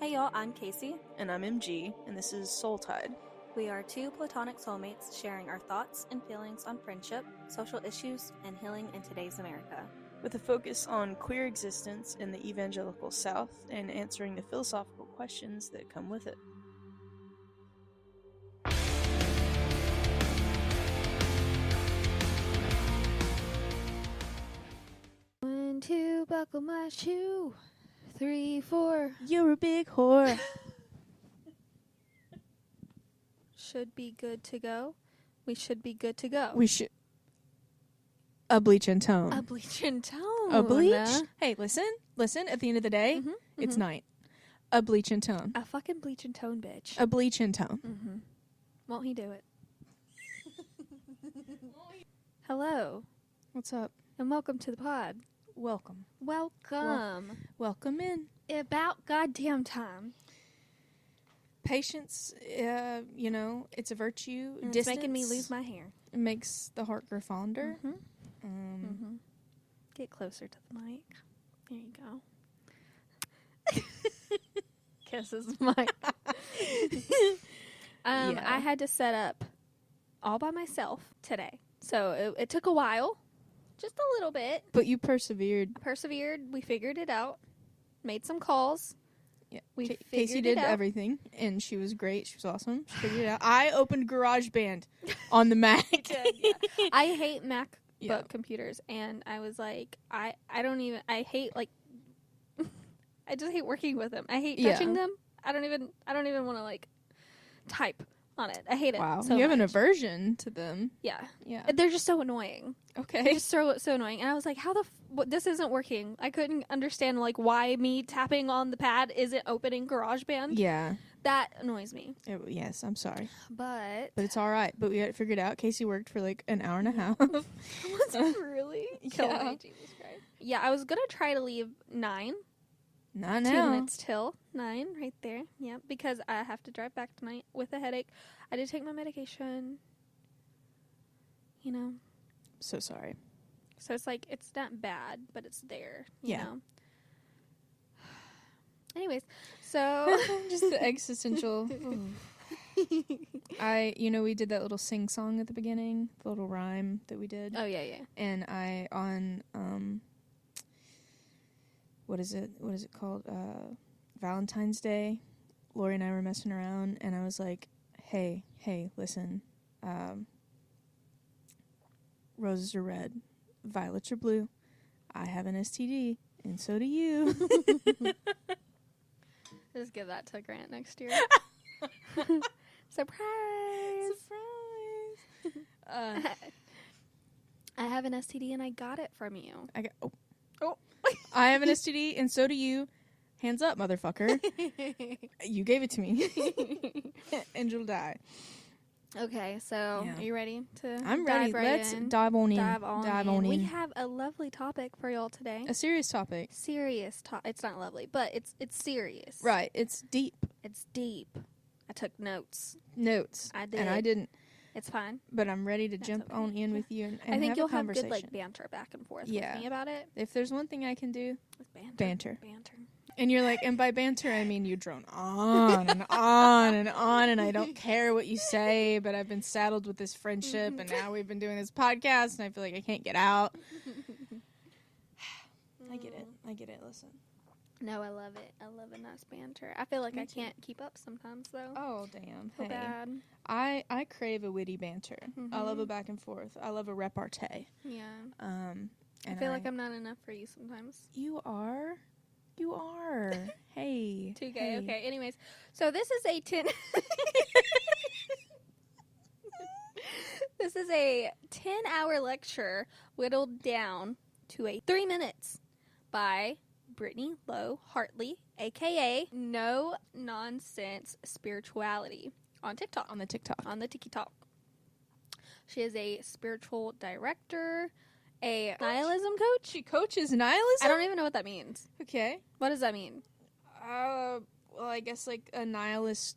Hey y'all, I'm Kasey. And I'm MG, and this is Soul Tied. We are two platonic soulmates sharing our thoughts and feelings on friendship, social issues, and healing in today's America. With a focus on queer existence in the evangelical South and answering the philosophical questions that come with it. One, two, buckle my shoe. 3, 4. You're a big whore. Should be good to go. We should be good to go. We should. A bleach and tone. A bleach and tone. A bleach? Hey, listen. At the end of the day, it's night. A bleach and tone. A fucking bleach and tone, bitch. A bleach and tone. Mm-hmm. Won't he do it? Hello. What's up? And welcome to the pod. Welcome. Welcome in. About goddamn time. Patience, it's a virtue. It's making me lose my hair. It makes the heart grow fonder. Get closer to the mic. There you go. Kisses mic. I had to set up all by myself today. So it took a while. Just a little bit. But you persevered. I persevered. We figured it out. Made some calls. Yeah, we Kasey did everything, and she was great. She was awesome. She figured it out. I opened GarageBand on the Mac. I hate MacBook computers, and I was like, I just hate working with them. I hate touching them. I don't even want to type on it. I hate it. Wow, so you have much. an aversion to them. Yeah. Yeah. They're just so annoying. Okay. They're just so annoying. And I was like, how this isn't working. I couldn't understand why me tapping on the pad isn't opening GarageBand. Yeah. That annoys me. Yes, I'm sorry. But it's all right. But we got it figured out. Kasey worked for an hour and a half. Was it really? Kill me, Jesus Christ. Yeah, I was going to try to leave 9. Not 2 now. minutes till 9 right there. Yeah, because I have to drive back tonight with a headache. I did take my medication. So sorry. So it's it's not bad, but it's there. You know? Anyways, so. Just the existential. We did that little sing song at the beginning, the little rhyme that we did. Oh, yeah. And what is it called? Valentine's Day. Lori and I were messing around, and I was like, hey, listen. Roses are red, violets are blue. I have an STD, and so do you. Just give that to Grant next year. Surprise! I have an STD, and I got it from you. I have an STD, and so do you. Hands up, motherfucker. You gave it to me. And you'll die. Okay, so are you ready to I'm ready. Let's dive on in. Dive on in. We have a lovely topic for y'all today. A serious topic. It's not lovely, but it's serious. Right. It's deep. It's deep. I took notes. I did. And I didn't. It's fine. But I'm ready to jump on in with you and I think have you'll a conversation. have good banter back and forth with me about it. If there's one thing I can do, it's banter. Banter. And you're like, and by banter, I mean you drone on and on and on, and I don't care what you say, but I've been saddled with this friendship, and now we've been doing this podcast, and I feel like I can't get out. I get it. Listen. No, I love it. I love a nice banter. I feel like I can't keep up sometimes, though. Oh, damn. So bad. I crave a witty banter. I love a back and forth. I love a repartee. Yeah. And I feel like I'm not enough for you sometimes. You are. Hey. 2K. Hey. Okay. Anyways, so this is a 10. This is a 10-hour lecture whittled down to 3 minutes by Brittany Lowe Hartley, aka No Nonsense Spirituality, on TikTok. On the TikTok. She is a spiritual director. A nihilism coach? She coaches nihilism? I don't even know what that means. Okay. What does that mean? Well, I guess a nihilistic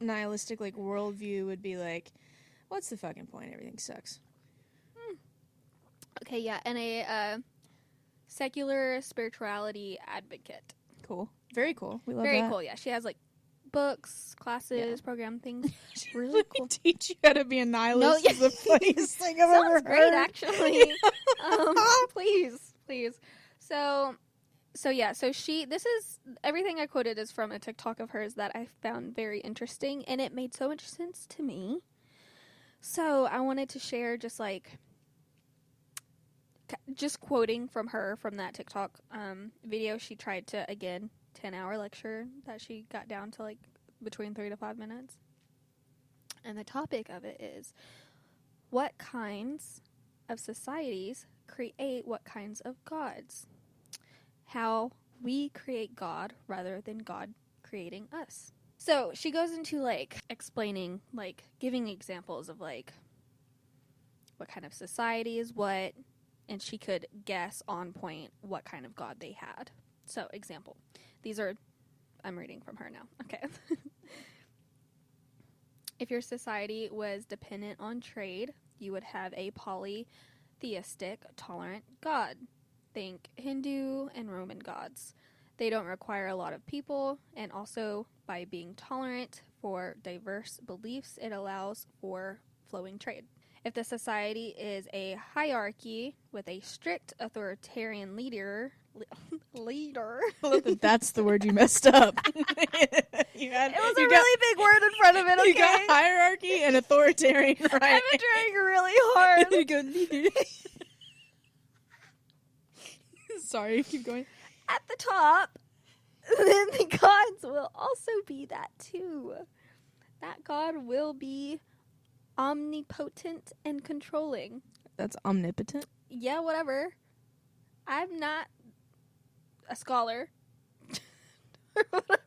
worldview would be what's the fucking point? Everything sucks. Okay, yeah, and a secular spirituality advocate. Cool. Very cool. We love Very that. cool. Yeah, she has like books, classes, program things. Really Let cool. me teach you how to be a nihilist. No, Is the funniest thing I've ever Sounds great, heard. actually. Please. So this is everything I quoted is from a TikTok of hers that I found very interesting, and it made so much sense to me. So I wanted to share just quoting from her from that TikTok video. She tried to, again, 10-hour lecture that she got down to like between 3 to 5 minutes. And the topic of it is, what kinds of societies create what kinds of gods? How we create God rather than God creating us. So she goes into like explaining, like giving examples of like what kind of society is what, and she could guess on point what kind of God they had. So example, I'm reading from her now. Okay. If your society was dependent on trade, you would have a polytheistic, tolerant God. Think Hindu and Roman gods. They don't require a lot of people, and also by being tolerant for diverse beliefs, it allows for flowing trade. If the society is a hierarchy with a strict authoritarian leader. That's the word you messed up. It was a really big word in front of it, okay? You got hierarchy and authoritarian, right? I've been trying really hard. You go, leader. Sorry, keep going. At the top, then the gods will also be that too. That God will be omnipotent and controlling. That's omnipotent? Yeah, whatever. I'm not a scholar. Or whatever.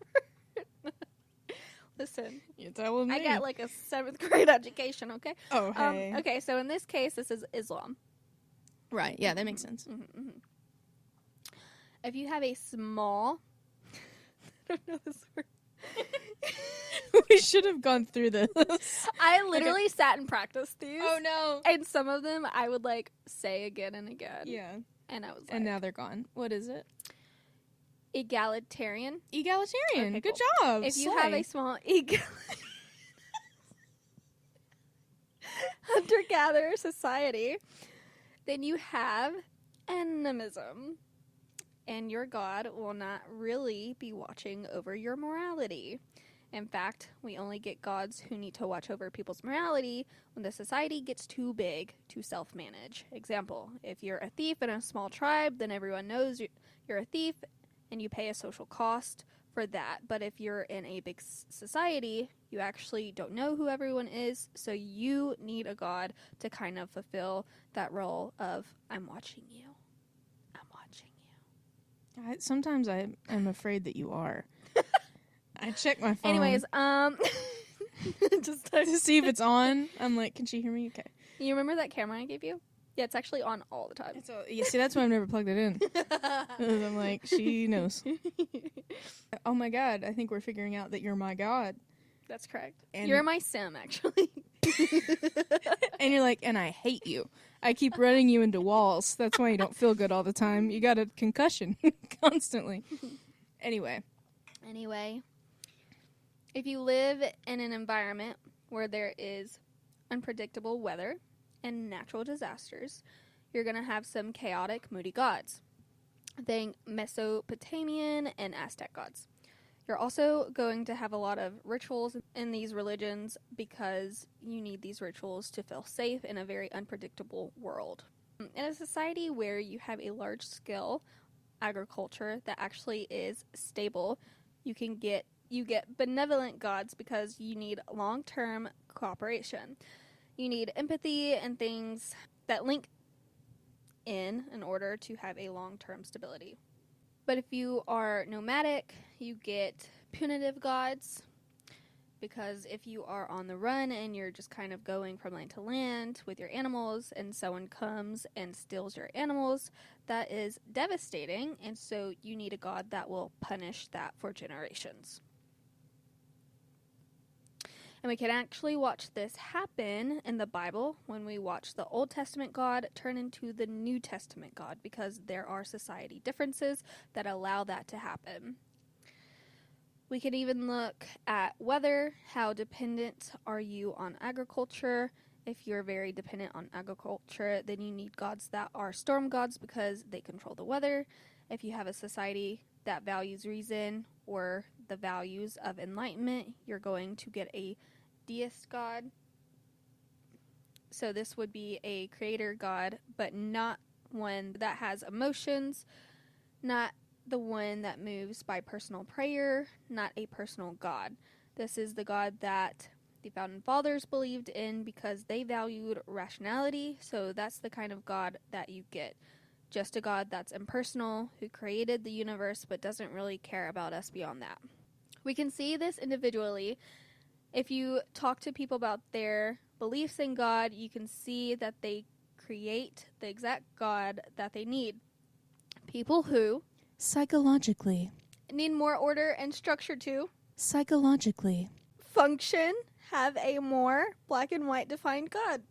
Listen. You're telling me. I got like a 7th grade education, okay? Oh, hey. Okay, so in this case, this is Islam. Right, yeah, that makes sense. Mm-hmm. If you have a small... I don't know this word. We should have gone through this. I literally sat and practiced these. Oh, no. And some of them I would, like, say again and again. Yeah. And I was like... And now they're gone. What is it? Egalitarian. Egalitarian. Okay, Good cool. job. If you have a small hunter-gatherer society, then you have animism. And your God will not really be watching over your morality. In fact, we only get gods who need to watch over people's morality when the society gets too big to self-manage. Example, if you're a thief in a small tribe, then everyone knows you're a thief and you pay a social cost for that. But if you're in a big society, you actually don't know who everyone is, so you need a god to kind of fulfill that role of, I'm watching you. Sometimes I am afraid that you are. I check my phone. Anyways, just to see if it's on. I'm like, can she hear me? Okay. You remember that camera I gave you? Yeah, it's actually on all the time. You see, that's why I've never plugged it in. I'm like, she knows. Oh my God, I think we're figuring out that you're my God. That's correct. And you're my sim, actually. And you're like, and I hate you. I keep running you into walls. That's why you don't feel good all the time. You got a concussion constantly. Anyway, if you live in an environment where there is unpredictable weather and natural disasters, you're going to have some chaotic, moody gods. Think Mesopotamian and Aztec gods. You're also going to have a lot of rituals in these religions because you need these rituals to feel safe in a very unpredictable world. In a society where you have a large-scale agriculture that actually is stable, you get benevolent gods because you need long-term cooperation. You need empathy and things that link in order to have a long-term stability. But if you are nomadic, you get punitive gods, because if you are on the run and you're just kind of going from land to land with your animals and someone comes and steals your animals, that is devastating, and so you need a god that will punish that for generations. And we can actually watch this happen in the Bible when we watch the Old Testament God turn into the New Testament God, because there are society differences that allow that to happen. We can even look at weather. How dependent are you on agriculture? If you're very dependent on agriculture, then you need gods that are storm gods because they control the weather. If you have a society that values reason or the values of enlightenment, you're going to get a deist god. So this would be a creator god, but not one that has emotions, not the one that moves by personal prayer, not a personal god. This is the god that the founding fathers believed in because they valued rationality. So that's the kind of god that you get. Just a god that's impersonal, who created the universe but doesn't really care about us beyond that. We can see this individually. If you talk to people about their beliefs in God, you can see that they create the exact God that they need. People who Psychologically. need more order and structure to Psychologically. function, have a more black and white defined God.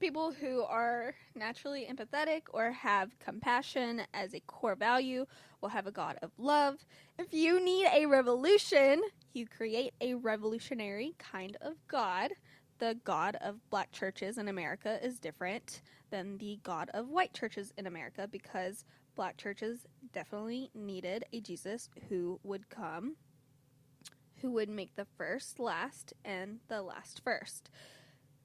People who are naturally empathetic or have compassion as a core value will have a God of love. If you need a revolution, you create a revolutionary kind of God. The God of black churches in America is different than the God of white churches in America because black churches definitely needed a Jesus who would come, who would make the first last and the last first.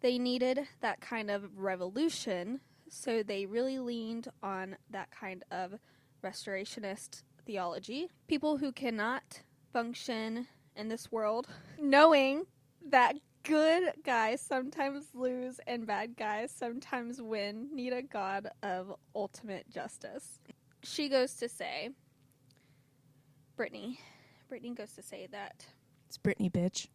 They needed that kind of revolution, so they really leaned on that kind of restorationist theology. People who cannot function in this world, knowing that good guys sometimes lose and bad guys sometimes win, need a God of ultimate justice. She goes to say, Brittany goes to say that. It's Brittany, bitch.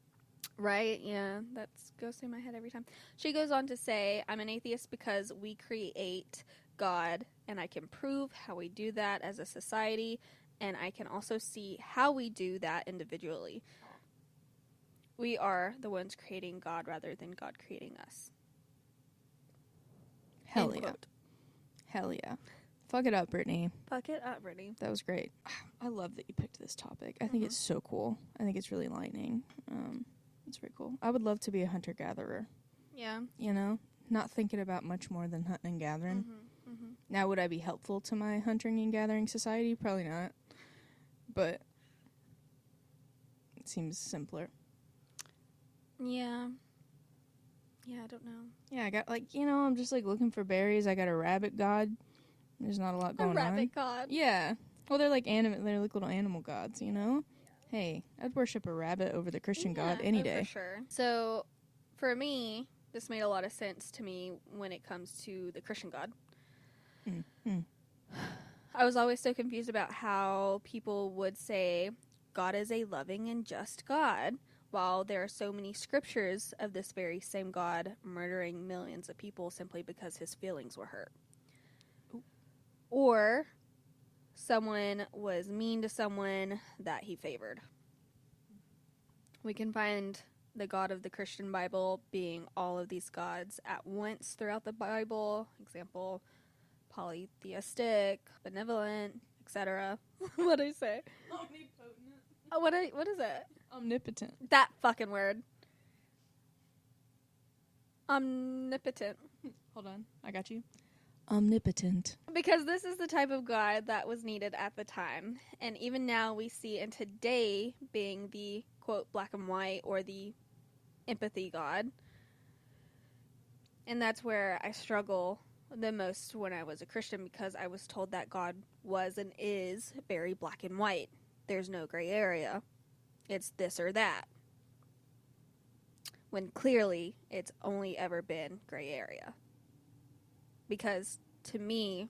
Right, yeah, that goes through my head every time. She goes on to say, I'm an atheist because we create God, and I can prove how we do that as a society, and I can also see how we do that individually. We are the ones creating God rather than God creating us. Hell End yeah. quote. Hell yeah. Fuck it up, Brittany. Fuck it up, Brittany. That was great. I love that you picked this topic. I think it's so cool. I think it's really enlightening. It's very cool. I would love to be a hunter-gatherer. Yeah. You know? Not thinking about much more than hunting and gathering. Now, would I be helpful to my hunting and gathering society? Probably not. But it seems simpler. Yeah. Yeah, I don't know. Yeah, I got, I'm just, looking for berries. I got a rabbit god. There's not a lot going on. A rabbit god. Yeah. Well, they're they're like little animal gods, you know? Hey, I'd worship a rabbit over the Christian God any day. For sure. So, for me, this made a lot of sense to me when it comes to the Christian God. I was always so confused about how people would say God is a loving and just God, while there are so many scriptures of this very same God murdering millions of people simply because his feelings were hurt. Ooh. Or someone was mean to someone that he favored. We can find the God of the Christian Bible being all of these gods at once throughout the Bible. Example, polytheistic, benevolent, etc. What'd I say? Omnipotent. Oh, what is it? Omnipotent. That fucking word. Omnipotent. Hold on. I got you. Omnipotent. Because this is the type of God that was needed at the time. And even now we see in today being the, quote, black and white or the empathy God. And that's where I struggle the most when I was a Christian because I was told that God was and is very black and white. There's no gray area. It's this or that. When clearly it's only ever been gray area. Because to me,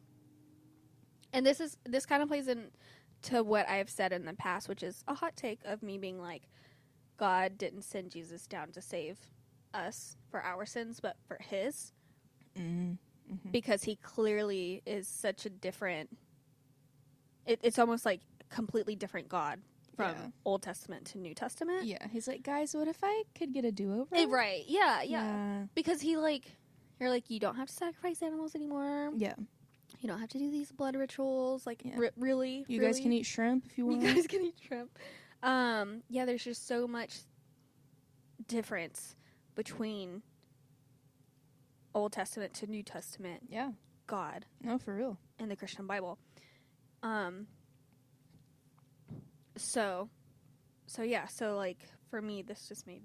and this kind of plays into what I've said in the past, which is a hot take of me being like, God didn't send Jesus down to save us for our sins, but for his. Mm-hmm. Because he clearly is such a different, it's almost like completely different God from Old Testament to New Testament. Yeah, he's like, guys, what if I could get a do-over? Right, yeah. Because you're like, you don't have to sacrifice animals anymore. Yeah. You don't have to do these blood rituals. Like, really? You guys can eat shrimp if you want. You guys can eat shrimp. Yeah, there's just so much difference between Old Testament to New Testament Yeah. God No, for real. in the Christian Bible. So yeah, so like for me this just made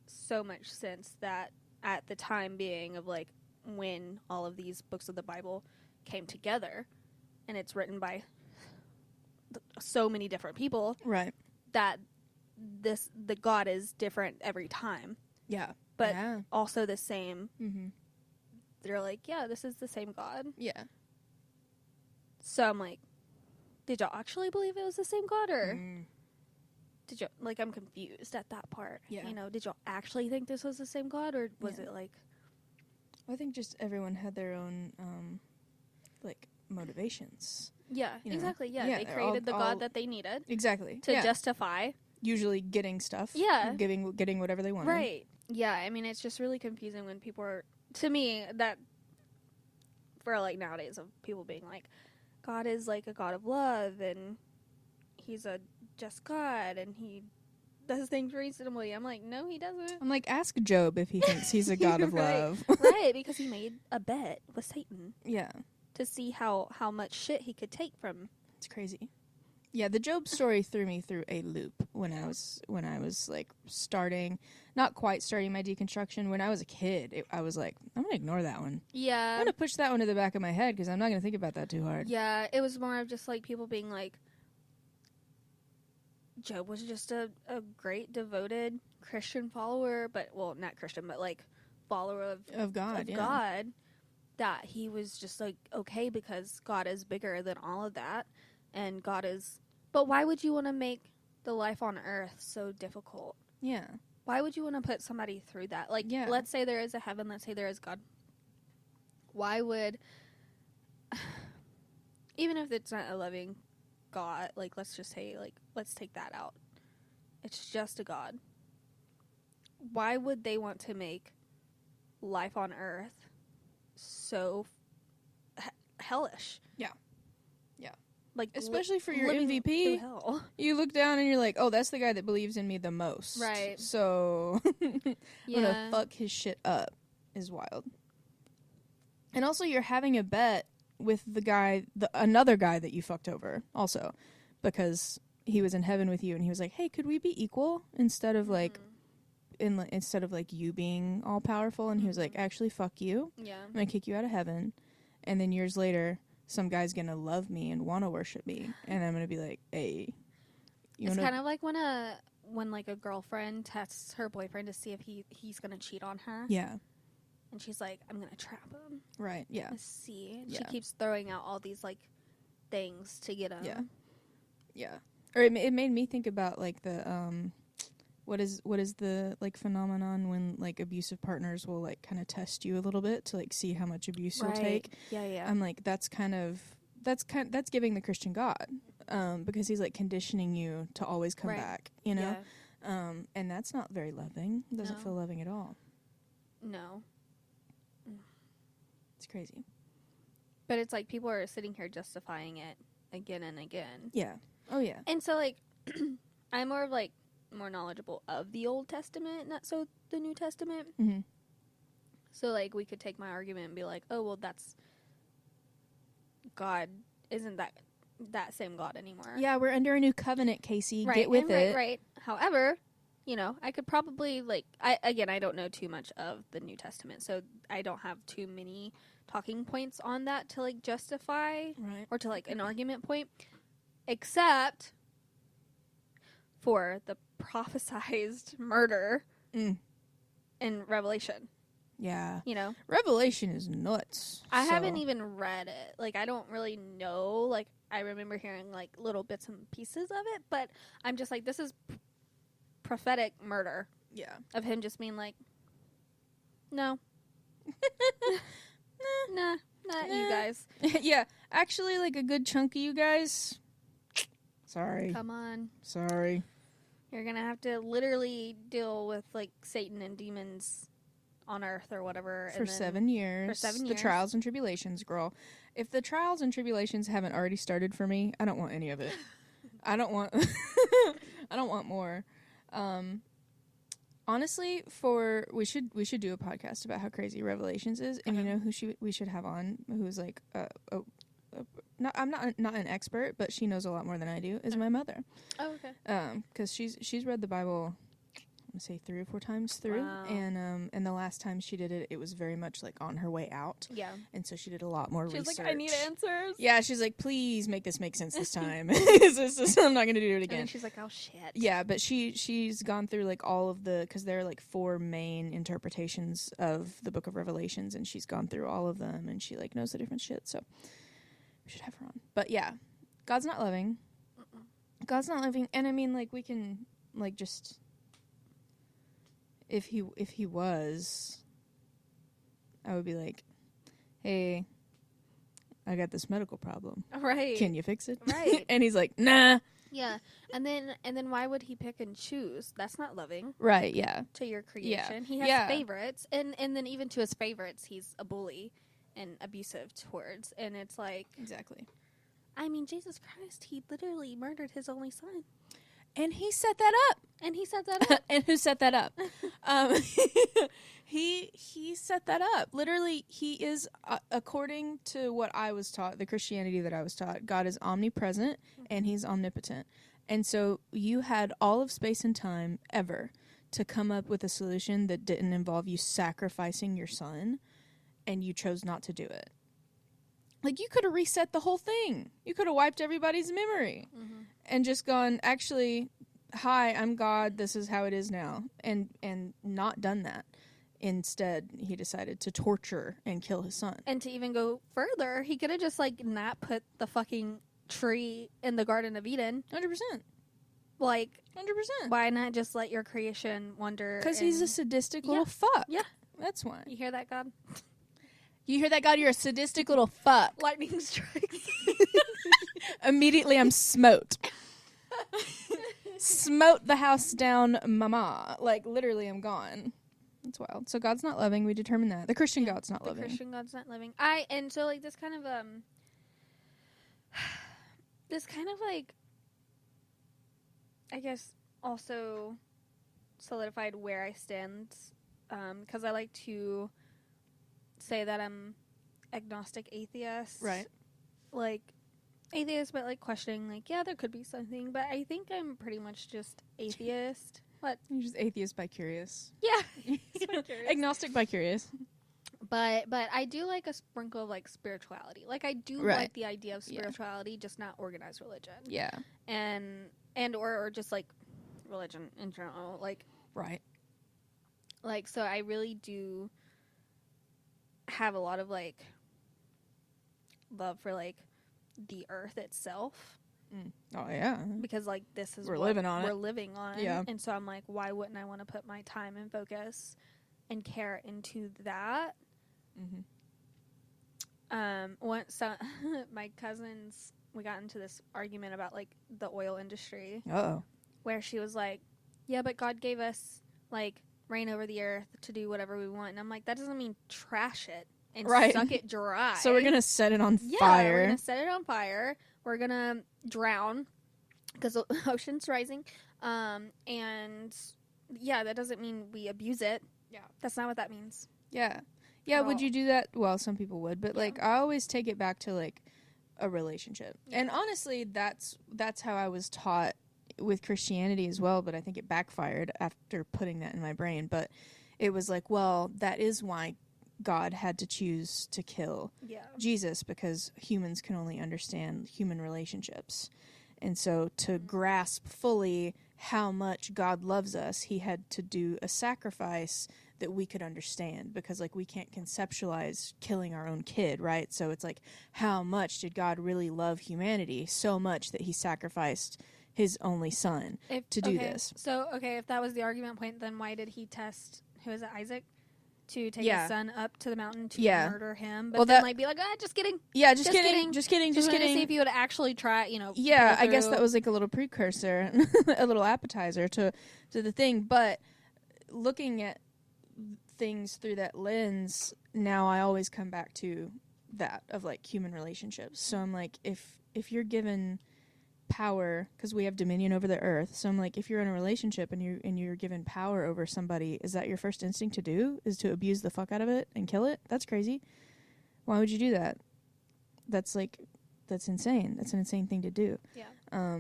so much sense that at the time being of like when all of these books of the Bible came together and it's written by so many different people, Right. that the God is different every time, Yeah. but yeah. also the same. Mm-hmm. They're like, yeah, this is the same God. Yeah. So I'm like, did y'all actually believe it was the same God, or did you, like, I'm confused at that part. Yeah. You know, did y'all actually think this was the same God, or was Yeah. it like... I think just everyone had their own, like, motivations. Yeah, You know? exactly. Yeah, Yeah, they they're created the all- God that they needed Exactly. to yeah. justify. Usually getting stuff. Yeah. Getting whatever they wanted. Right. Yeah, I mean, it's just really confusing when people are... To me, that... For, like, nowadays, of people being like, God is, like, a God of love, and he's a just God, and he does things reasonably. I'm like, no, he doesn't. I'm like, ask Job if he thinks he's a god of Right. love. Right, because he made a bet with Satan Yeah. to see how much shit he could take from... It's crazy. Yeah, the Job story threw me through a loop when I was like not quite starting my deconstruction. When I was a kid, I was like, I'm gonna ignore that one. Yeah. I'm gonna push that one to the back of my head because I'm not gonna think about that too hard. Yeah, it was more of just like people being like, Job was just a great devoted Christian follower, but well, not Christian, but like follower Of God, of yeah. God, that he was just like okay because God is bigger than all of that, and God is. But why would you want to make the life on earth so difficult? Yeah. Why would you want to put somebody through that? Like, Yeah. let's say there is a heaven, let's say there is God. Why would, even if it's not a loving God, like, let's just say, like, let's take that out. It's just a God. Why would they want to make life on earth so hellish? Yeah. Yeah. Like, Especially for your living MVP. through hell. You look down and you're like, oh, that's the guy that believes in me the most. Right. So I'm Yeah. gonna fuck his shit up is wild. And also you're having a bet with another guy that you fucked over also because he was in heaven with you and he was like, hey, could we be equal instead of like instead of like you being all powerful? And he was like, actually, fuck you. Yeah. I'm gonna kick you out of heaven. And then years later, some guy's gonna love me and want to worship me, and I'm gonna be like, hey, It's kind of like when like a girlfriend tests her boyfriend to see if he's gonna cheat on her. Yeah. And she's like, I'm gonna trap him. Right. Yeah. Let's see. And Yeah. she keeps throwing out all these like things to get him. Yeah. Yeah. Or it made me think about like the what is the like phenomenon when like abusive partners will like kind of test you a little bit to like see how much abuse you'll take. Yeah, yeah. I'm like that's giving the Christian God because he's like conditioning you to always come back, you know? Yeah. And that's not very loving. It doesn't No. feel loving at all. No. It's crazy. But it's like people are sitting here justifying it again and again. Yeah. Oh yeah. And so like I'm more knowledgeable of the Old Testament, not so the New Testament. Mhm. So like we could take my argument and be like, oh well, that's God isn't that same God anymore. Yeah, we're under a new covenant, Kasey. Right, Get with and it. Right. However, you know, I could probably I don't know too much of the New Testament, so I don't have too many talking points on that to like justify Right. or to like an argument point, except for the prophesized murder Mm. in Revelation. Yeah. You know, Revelation is nuts. I so- haven't even read it. Like, I don't really know. Like, I remember hearing like little bits and pieces of it, but I'm just like, this is prophetic murder Yeah. of him just being like, no, nah, not you guys. Yeah. Actually, like a good chunk of you guys. Sorry. Come on. Sorry. You're gonna have to literally deal with like Satan and demons on earth or whatever. For and then 7 years. for 7 The years. trials and tribulations, girl. If the trials and tribulations haven't already started for me, I don't want any of it. I don't want I don't want more. Honestly, we should do a podcast about how crazy Revelations is, and you know who we should have on, who's like I'm not an expert, but she knows a lot more than I do, is my mother. Oh, okay. Because she's read the Bible, I want to say 3 or 4 times through, Wow. and the last time she did it, it was very much like on her way out. Yeah. And so she did a lot more research. She's like, I need answers. Yeah, she's like, please make this make sense this time. I'm not going to do it again. And she's like, oh, shit. Yeah, but she's gone through like all of because there are like 4 main interpretations of the book of Revelations, and she's gone through all of them, and she like knows the different shit, so we should have her on. But yeah, God's not loving. God's not loving, and I mean, like, we can like just... If he was, I would be like, hey, I got this medical problem. Right. Can you fix it? Right. And he's like, nah. Yeah. And then why would he pick and choose? That's not loving. Right, yeah. To your creation. He has Yeah. favorites. And then even to his favorites, he's a bully and abusive towards. And it's like... Exactly. I mean, Jesus Christ, he literally murdered his only son. And he set that up. And he set that up. And who set that up? He set that up. Literally, he is, according to what I was taught, the Christianity that I was taught, God is omnipresent and he's omnipotent. And so you had all of space and time ever to come up with a solution that didn't involve you sacrificing your son, and you chose not to do it. Like, you could have reset the whole thing. You could have wiped everybody's memory and just gone, actually, hi, I'm God, this is how it is now, and not done that. Instead, he decided to torture and kill his son. And to even go further, he could have just, like, not put the fucking tree in the Garden of Eden. 100%. Like, 100%. why not just let your creation wander? Because he's a sadistic little fuck. Yeah. That's why. You hear that, God? You hear that, God? You're a sadistic little fuck. Lightning strikes. Immediately, I'm smote. Smote the house down, mama. Like, literally, I'm gone. That's wild. So God's not loving. We determined that. The Christian God's not loving. The Christian God's not loving. And so, like, this kind of, like, I guess, also solidified where I stand, because I like to say that I'm agnostic atheist. Right. Like, atheist, but, like, questioning, like, yeah, there could be something, but I think I'm pretty much just atheist. What? You're just atheist by curious. Yeah. Agnostic by curious. But I do like a sprinkle of, like, spirituality. Like, I do like the idea of spirituality, just not organized religion. Yeah. Or just, like, religion in general. Like, right. Like, so I really do have a lot of, like, love for, like, the earth itself. Oh, yeah. Because, like, this is we're what living on we're it. living on. Yeah. And so I'm like, why wouldn't I want to put my time and focus and care into that? Once my cousins, we got into this argument about, like, the oil industry. Uh-oh. Where she was like, yeah, but God gave us, like, rain over the earth to do whatever we want. And I'm like, that doesn't mean trash it and suck it dry. So we're going to set it on fire. fire. We're going to set it on fire. We're going to drown because the ocean's rising. And, yeah, that doesn't mean we abuse it. Yeah. That's not what that means. Yeah. Yeah, would you do that? Well, some people would. But, like, I always take it back to, like, a relationship. Yeah. And, honestly, that's how I was taught with Christianity as well, but I think it backfired after putting that in my brain. But it was like, well, that is why God had to choose to kill Jesus, because humans can only understand human relationships. And so to grasp fully how much God loves us, he had to do a sacrifice that we could understand, because, like, we can't conceptualize killing our own kid, right? So it's like, how much did God really love humanity? So much that he sacrificed his only son to do this. So, if that was the argument point, then why did he test, who is it, Isaac? To take his son up to the mountain to murder him. But then, like, be like, just kidding. Yeah, just kidding. Just kidding. To see if he would actually try, Yeah, I guess that was like a little precursor, a little appetizer to the thing. But looking at things through that lens, now I always come back to that of, like, human relationships. So I'm like, if you're given power because we have dominion over the earth. So I'm like, if you're in a relationship and you're given power over somebody, is that your first instinct to do? Is to abuse the fuck out of it and kill it? That's crazy. Why would you do that? That's insane. That's an insane thing to do. Yeah.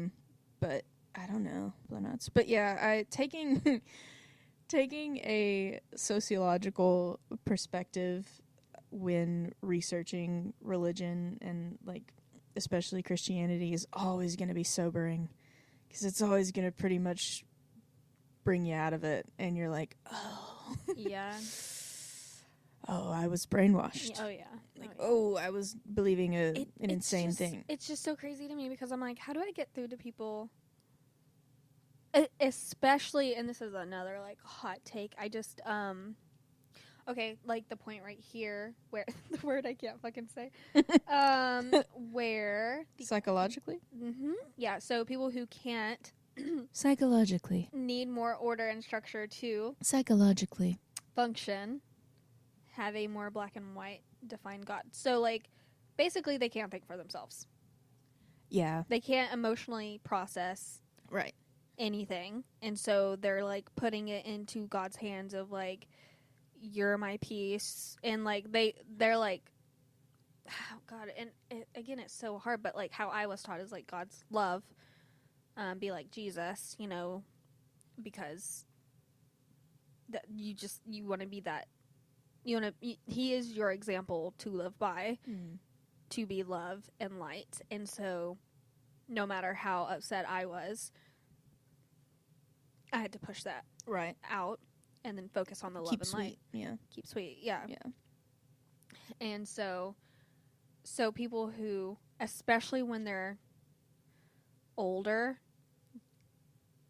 But I don't know. Blow nuts. But yeah, taking a sociological perspective when researching religion and like especially Christianity is always going to be sobering because it's always going to pretty much bring you out of it and you're like, oh Yeah. oh, I was brainwashed. Oh yeah. Like, oh, I was believing an insane thing. It's just so crazy to me because I'm like, how do I get through to people? Especially, and this is another like hot take. I just okay, like the point right here where the word I can't fucking say, where Psychologically? yeah. So people who can't Psychologically. need more order and structure to Psychologically. function, have a more black and white defined God. So like basically they can't think for themselves. Yeah. They can't emotionally process Right. anything. And so they're like putting it into God's hands of like, you're my peace. And like they're like, oh God. And again, it's so hard, but like how I was taught is like God's love, be like Jesus, you know, because that you want to be that, he is your example to live by, to be love and light. And so no matter how upset I was, I had to push that Right. out and then focus on the love Keep and sweet. light. Yeah. Keep sweet. Yeah. Yeah. And so people who, especially when they're older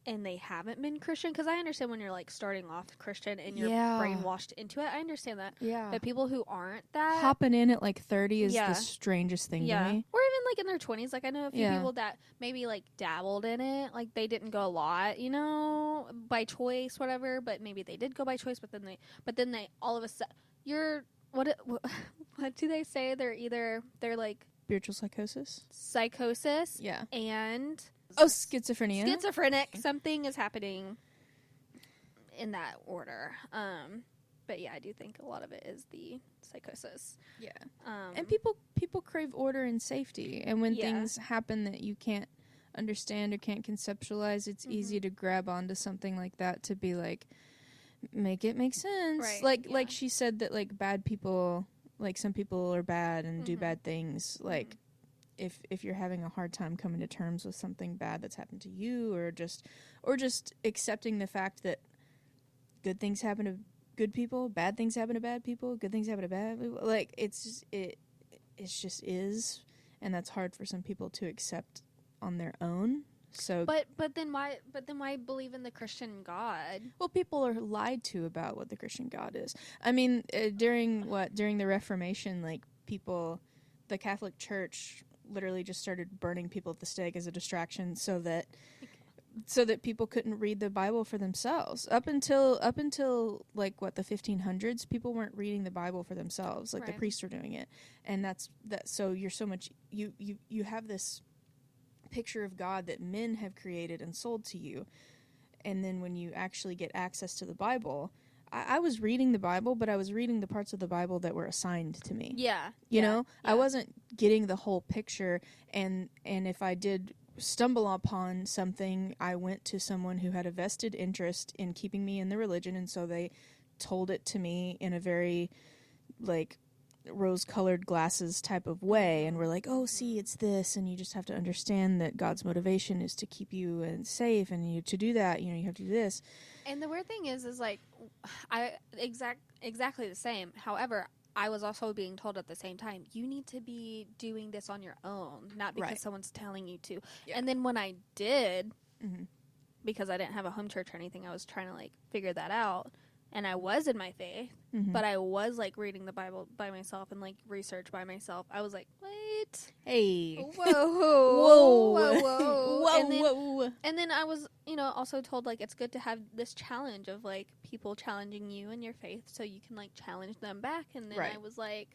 and they haven't been Christian, because I understand when you're like starting off Christian and you're brainwashed into it. I understand that. Yeah. But people who aren't that, Hopping in at like 30 is Yeah. the strangest thing to yeah, me. or even like in their 20s. Like I know a few Yeah. people that maybe like dabbled in it. Like they didn't go a lot, you know, by choice, whatever. But maybe they did go by choice. But then they all of a sudden, what do they say? They're like Spiritual psychosis? psychosis. Yeah. And Oh, schizophrenia? schizophrenic. Something is happening in that order. But yeah, I do think a lot of it is the psychosis. Yeah. And people crave order and safety. And when Yeah. things happen that you can't understand or can't conceptualize, it's easy to grab onto something like that to be like, make it make sense. Right, Like she said that like bad people, like some people are bad and do bad things. Like if you're having a hard time coming to terms with something bad that's happened to you, or just accepting the fact that good things happen to good people, bad things happen to bad people, good things happen to bad people. Like it's just is, and that's hard for some people to accept on their own. So but then why believe in the Christian God? well, people are lied to about what the Christian God is. I mean, during the Reformation, like the Catholic Church literally just started burning people at the stake as a distraction so that people couldn't read the Bible for themselves. Up until like what, the 1500s, people weren't reading the Bible for themselves. Like the priests were doing it. And that's so you're so much you have this picture of God that men have created and sold to you. And then when you actually get access to the Bible, I was reading the Bible, but I was reading the parts of the Bible that were assigned to me. Yeah. You know? Yeah. I wasn't getting the whole picture, and if I did stumble upon something, I went to someone who had a vested interest in keeping me in the religion, and so they told it to me in a very like rose-colored glasses type of way, and we're like, oh, see, it's this, and you just have to understand that God's motivation is to keep you safe, and to do that, you have to do this. And the weird thing is like, I exactly the same. However, I was also being told at the same time, you need to be doing this on your own, not because someone's telling you to. Yeah. And then when I did, because I didn't have a home church or anything, I was trying to like figure that out. And I was in my faith, but I was like reading the Bible by myself and like research by myself. I was like, wait, hey, whoa. And then I was, also told like it's good to have this challenge of like people challenging you in your faith, so you can like challenge them back. And then I was like,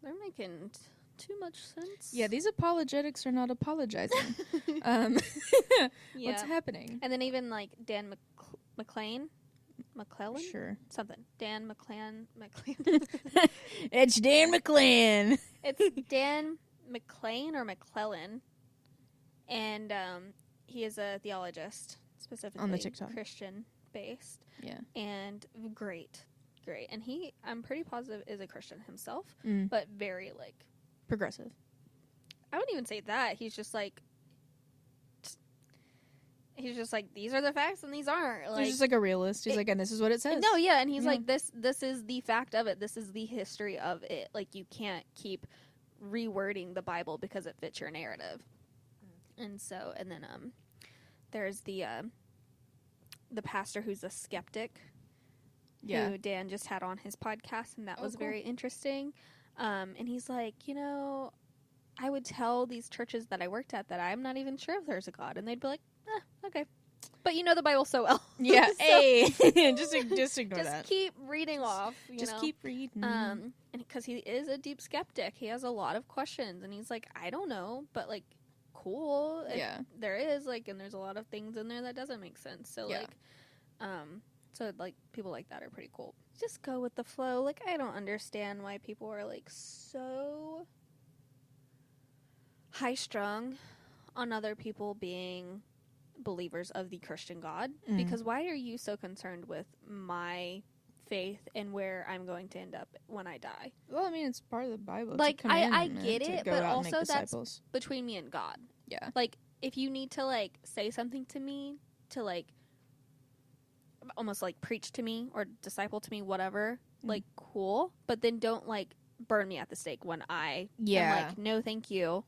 they're making too much sense. Yeah, these apologetics are not apologizing. Yeah. What's happening? And then even like Dan McClellan? Sure. Something. Dan McClellan. It's Dan McClellan. It's Dan McClellan or McClellan. And he is a theologist, specifically on the TikTok. Christian based. Yeah. And great. And he, I'm pretty positive, is a Christian himself, Mm. but very like Progressive. I wouldn't even say that. He's just like these are the facts and these aren't. Like, He's just like a realist. He's like, and this is what it says. No, yeah, and he's Yeah. like, this is the fact of it. This is the history of it. Like, you can't keep rewording the Bible because it fits your narrative. And so, and then there's the pastor who's a skeptic. Yeah. Who Dan just had on his podcast, and that was cool. very interesting. And he's like, I would tell these churches that I worked at that I'm not even sure if there's a God, and they'd be like, okay, but you know the Bible so well. Yeah. So Hey, just ignore just that. keep reading off. Just keep reading. And because he is a deep skeptic, he has a lot of questions, and he's like, I don't know, but like, cool. Yeah. There is like, and there's a lot of things in there that doesn't make sense. So Yeah. like, so like people like that are pretty cool. Just go with the flow. Like, I don't understand why people are like so high strung on other people being believers of the Christian God. Mm. Because why are you so concerned with my faith and where I'm going to end up when I die? Well, I mean, it's part of the Bible. It's Like, a I commandment get to it, go but out and make also that's disciples. between me and God. Yeah. Like, if you need to like say something to me to like almost like preach to me or disciple to me, whatever, like, cool, but then don't like burn me at the stake when I am like, no thank you,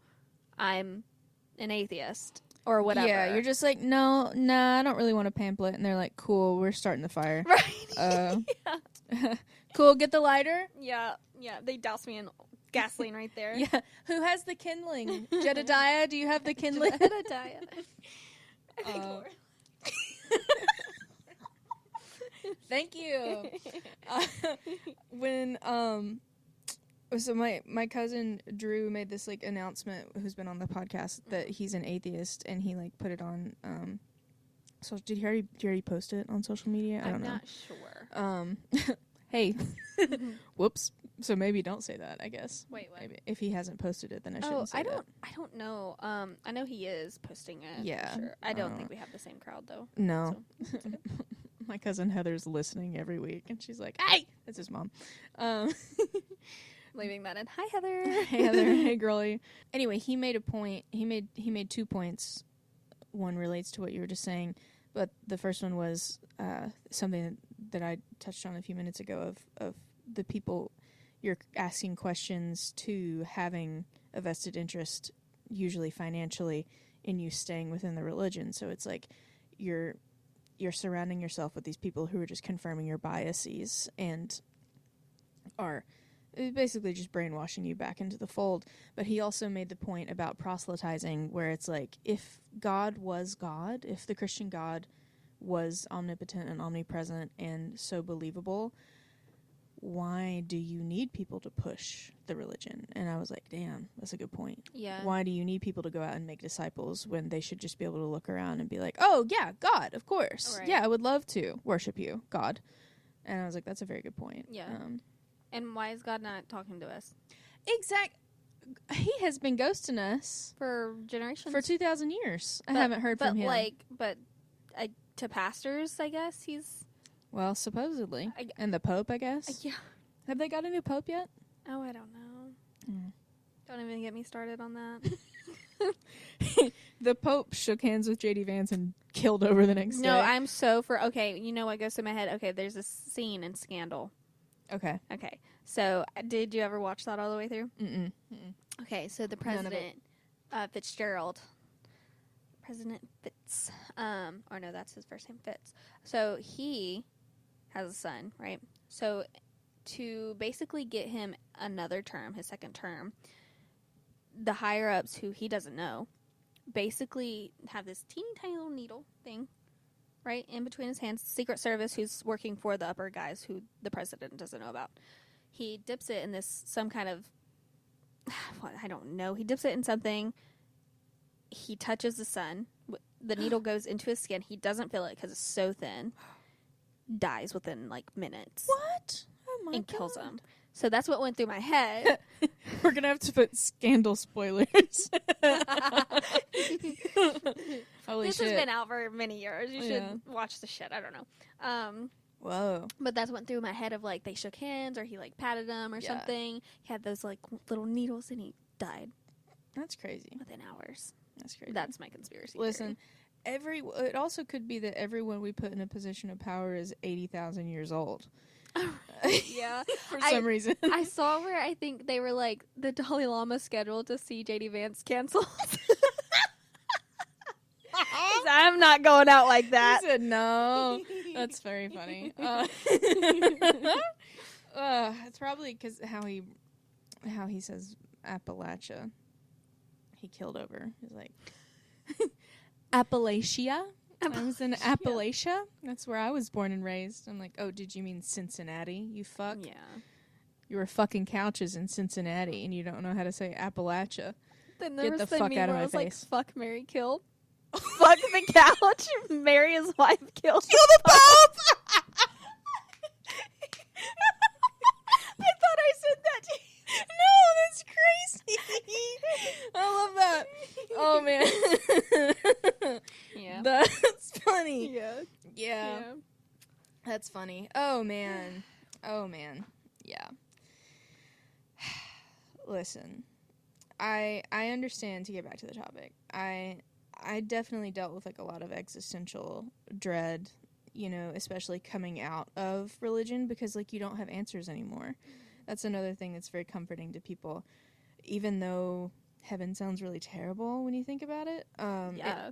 I'm an atheist or whatever. Yeah, you're just like, nah, I don't really want a pamphlet. And they're like, cool, we're starting the fire. Right. Cool, get the lighter. Yeah, they douse me in gasoline right there. Yeah. Who has the kindling? Jedediah, do you have the kindling? Jedediah. Thank you. When so my cousin Drew made this like announcement, who's been on the podcast, that he's an atheist, and he like put it on so did you already post it on social media? I don't know. I'm not sure. Hey. Whoops. So maybe don't say that, I guess. Wait, what? Maybe if he hasn't posted it, then I shouldn't say that. I don't know. I know he is posting it. Yeah. For sure. I don't think we have the same crowd though. No. So, it's okay. My cousin Heather's listening every week, and she's like, "Hey!" That's his mom. Leaving that in. Hi, Heather. Hey, Heather. Hey, girlie. Anyway, he made a point. He made 2 points. One relates to what you were just saying, but the first one was something that I touched on a few minutes ago of the people you're asking questions to having a vested interest, usually financially, in you staying within the religion. So it's like you're surrounding yourself with these people who are just confirming your biases and are basically just brainwashing you back into the fold. But he also made the point about proselytizing, where it's like, if God was God, if the Christian God was omnipotent and omnipresent and so believable, why do you need people to push the religion? And I was like, damn, that's a good point. Yeah. Why do you need people to go out and make disciples when they should just be able to look around and be like, oh, yeah, God, of course. Right. Yeah, I would love to worship you, God. And I was like, that's a very good point. Yeah. And why is God not talking to us? He has been ghosting us For generations. for 2,000 years. I haven't heard from him. But to pastors, I guess he's... Well, supposedly. And the Pope, I guess. Yeah. Have they got a new Pope yet? Oh, I don't know. Don't even get me started on that. The Pope shook hands with J.D. Vance and killed over the next day. No, I'm so for... Okay, you know what goes through my head? Okay, there's a scene in Scandal. Okay. Okay, so did you ever watch that all the way through? Mm-mm. Okay, so the None of it. President, Fitzgerald, President Fitz, or no, that's his first name, Fitz. So he has a son, right? So to basically get him another term, his second term, the higher-ups, who he doesn't know, basically have this teeny tiny little needle thing, right, in between his hands. Secret Service, who's working for the upper guys who the president doesn't know about. He dips it in this, some kind of I don't know. He dips it in something. He touches the sun. The needle goes into his skin. He doesn't feel it because it's so thin. Dies within like minutes. What? Oh my and God. kills him. So that's what went through my head. We're gonna have to put scandal spoilers. Holy This shit. has been out for many years. You should watch the shit. I don't know. Whoa. But that's went through my head of like they shook hands or he like patted him or something. He had those like little needles and he died. That's crazy. Within hours. That's crazy. That's my conspiracy Listen, theory. it also could be that everyone we put in a position of power is 80,000 years old. Yeah. For some reason. I saw where I think they were like the Dalai Lama scheduled to see JD Vance canceled. I'm not going out like that. He said no. That's very funny. It's probably because how he says Appalachia. He killed over. He's like Appalachia. I was in Appalachia. That's where I was born and raised. I'm like, oh, did you mean Cincinnati? You fuck. Yeah. You were fucking couches in Cincinnati, and you don't know how to say Appalachia. Then Get the fuck out of my face. Like, fuck, marry, kill. Fuck the couch, marry his wife, kill the Pope. I thought I said that to you. No, that's crazy. I love that. Oh man. Yeah. That's funny. Yeah. Yeah. That's funny. Oh man. Yeah. Listen. I understand, to get back to the topic. I definitely dealt with like a lot of existential dread, especially coming out of religion, because like you don't have answers anymore. That's another thing that's very comforting to people, even though heaven sounds really terrible when you think about it.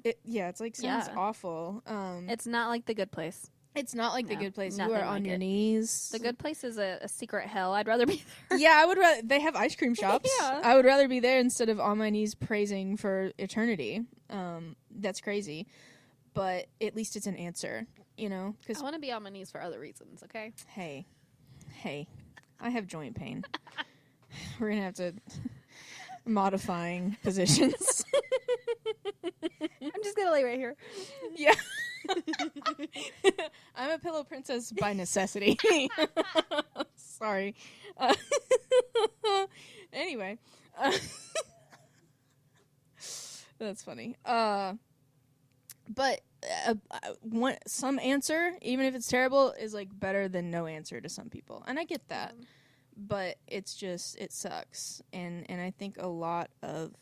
It's like sounds awful. It's not like the good place. It's not like the good place. You are nothing on like your it. knees. The good place is a secret hell. I'd rather be there. Yeah, I would rather. They have ice cream shops. Yeah. I would rather be there instead of on my knees praising for eternity. That's crazy, but at least it's an answer, Because I want to be on my knees for other reasons. Okay. Hey, I have joint pain. We're gonna have to modifying positions. I'm just gonna lay right here. Yeah. I'm a pillow princess by necessity. Sorry. Anyway. That's funny. But some answer, even if it's terrible, is like better than no answer to some people. And I get that. But it's just, it sucks. And I think a lot of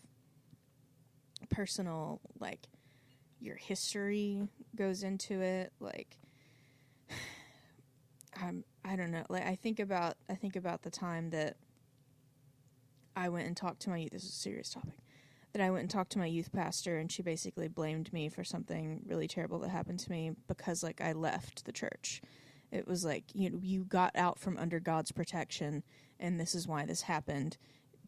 personal, like, your history goes into it. Like, I don't know. Like, I think about the time that I went and talked to my youth. This is a serious topic. That I went and talked to my youth pastor, and she basically blamed me for something really terrible that happened to me because, like, I left the church. It was like, you got out from under God's protection, and this is why this happened.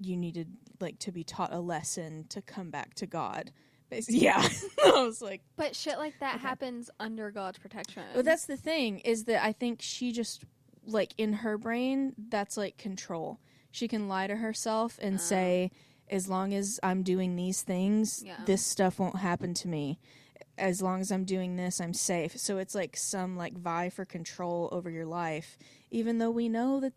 You needed, like, to be taught a lesson to come back to God. Basically, yeah. I was like... But shit like that happens under God's protection. Well, that's the thing, is that I think she just, like, in her brain, that's, like, control. She can lie to herself and say, as long as I'm doing these things, this stuff won't happen to me. As long as I'm doing this, I'm safe. So it's like some like vie for control over your life, even though we know that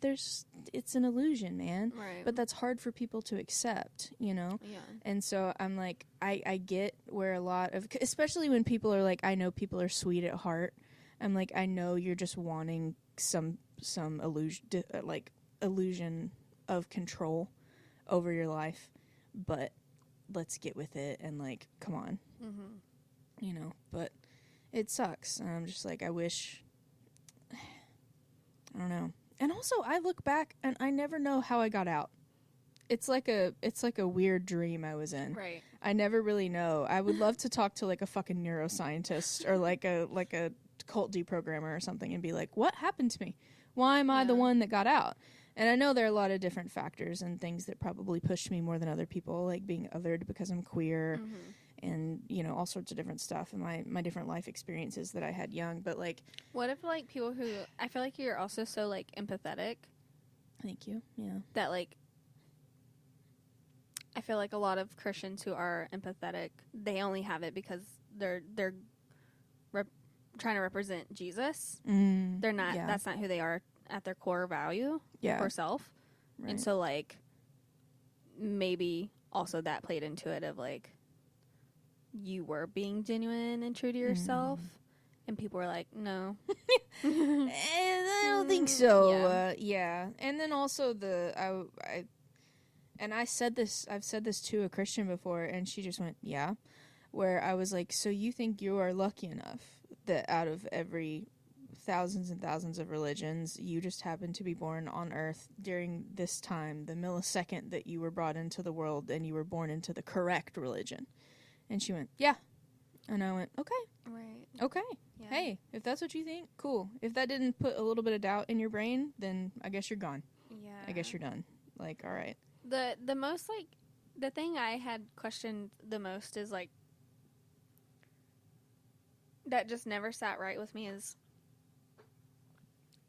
it's an illusion, man. Right. But that's hard for people to accept, Yeah. And so I'm like, I get where a lot of, especially when people are like, I know people are sweet at heart. I'm like, I know you're just wanting some illusion of control over your life, but let's get with it and like, come on. Mm-hmm. But it sucks. And I'm just like, I wish, I don't know. And also I look back and I never know how I got out. It's like a weird dream I was in. Right. I never really know. I would love to talk to like a fucking neuroscientist or like a cult deprogrammer or something and be like, what happened to me? Why am I the one that got out? And I know there are a lot of different factors and things that probably pushed me more than other people, like being othered because I'm queer. Mm-hmm. And, all sorts of different stuff and my different life experiences that I had young. But, like... What if, like, people who... I feel like you're also so, like, empathetic. Thank you. Yeah. That, like... I feel like a lot of Christians who are empathetic, they only have it because they're trying to represent Jesus. They're not. Yeah. That's not who they are at their core value or self. Right. And so, like, maybe also that played into it of, like, you were being genuine and true to yourself, and people were like, no. I don't think so. Yeah. And then also I've said this to a Christian before, and she just went, yeah. Where I was like, so you think you are lucky enough that out of every thousands and thousands of religions, you just happen to be born on Earth during this time, the millisecond that you were brought into the world, and you were born into the correct religion? And she went, yeah. And I went, okay. Right. Okay. Yeah. Hey, if that's what you think, cool. If that didn't put a little bit of doubt in your brain, then I guess you're gone. Yeah. I guess you're done. Like, all right. The most, like, the thing I had questioned the most is, like, that just never sat right with me is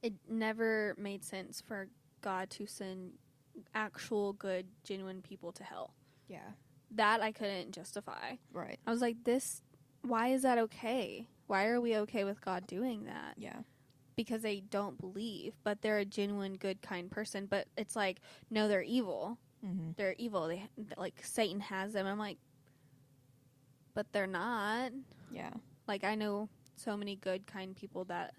it never made sense for God to send actual good, genuine people to hell. Yeah. That I couldn't justify. Right. I was like, why is that okay? Why are we okay with God doing that? Yeah. Because they don't believe, but they're a genuine, good, kind person. But it's like, no, they're evil. Mm-hmm. They're evil. They, like, Satan has them. I'm like, but they're not. Yeah. Like, I know so many good, kind people that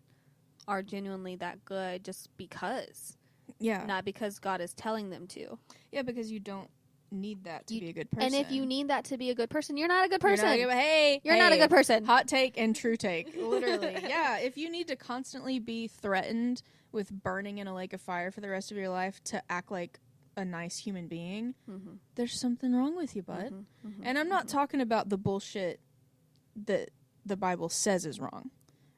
are genuinely that good just because. Yeah. Not because God is telling them to. Yeah, because you don't need that to be a good person. And if you need that to be a good person, you're not a good person. You're not a good person. Hot take and true take. Literally. Yeah. If you need to constantly be threatened with burning in a lake of fire for the rest of your life to act like a nice human being, there's something wrong with you, bud. And I'm not talking about the bullshit that the Bible says is wrong,